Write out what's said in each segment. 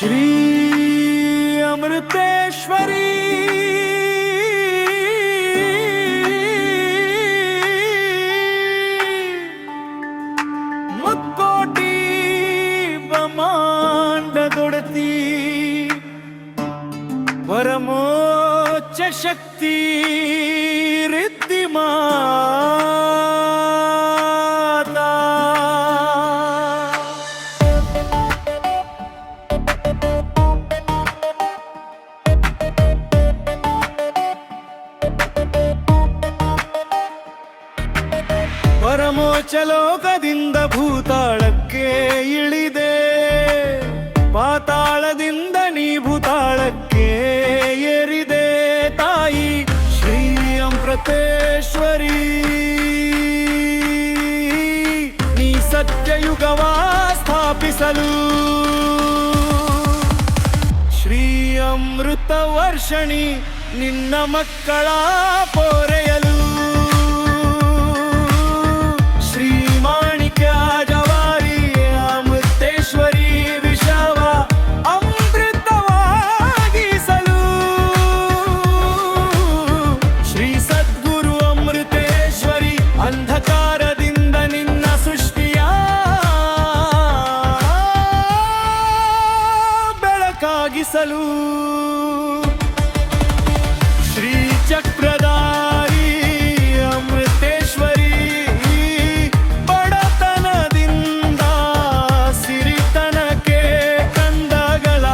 श्री अमृतेश्वरी मुक्कोटी ब्रह्मांडदೊಡತಿ परमोच्च शक्ति रिद्धिमा ಪರಮೋಚ್ಚ ಲೋಕದಿಂದ ಭೂತಾಳಕ್ಕೆ ಇಳಿದೆ, ಪಾತಾಳದಿಂದ ನೀ ಭೂತಾಳಕ್ಕೆ ಏರಿದೆ ತಾಯಿ ಶ್ರೀ ಅಮೃತೇಶ್ವರಿ. ನೀ ಸತ್ಯಯುಗವ ಸ್ಥಾಪಿಸಲು ಶ್ರೀ ಅಮೃತ ವರ್ಷಣಿ ನಿನ್ನ ಮಕ್ಕಳ ಪೋರೆಯಲು ಶ್ರೀ ಚಕ್ರಧಾರಿ ಅಮೃತೇಶ್ವರಿ ಬಡತನದಿಂದ ಸಿರಿತನಕ್ಕೆ ಕಂದಗಳ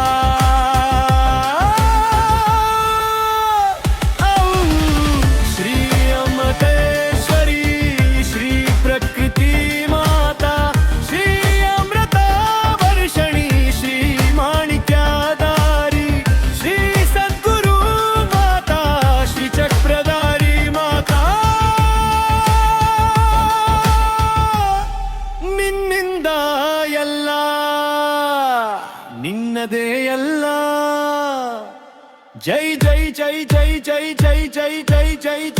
ಶ್ರೀ ಅಮೃತೇಶ್ವರಿ ಶ್ರೀ ಪ್ರಕೃತಿ ಮಾತಾ ಶ್ರೀ ಅಮೃತ ವರ್ಷಣಿ ಶ್ರೀ ನಿನ್ನದೇ ಎಲ್ಲ. ಜೈ ಜೈ ಜೈ ಜೈ ಜೈ ಜೈ ಜೈ ಜೈ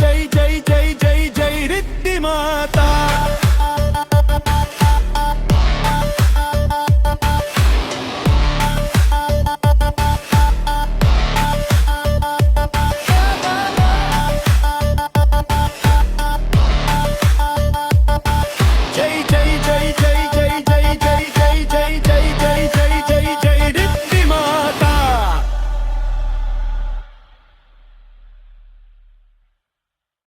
ಜೈ ಜೈ ಜೈ ಜೈ ಜೈ ಜೈ ರಿದ್ಧಿ ಮಾತಾ.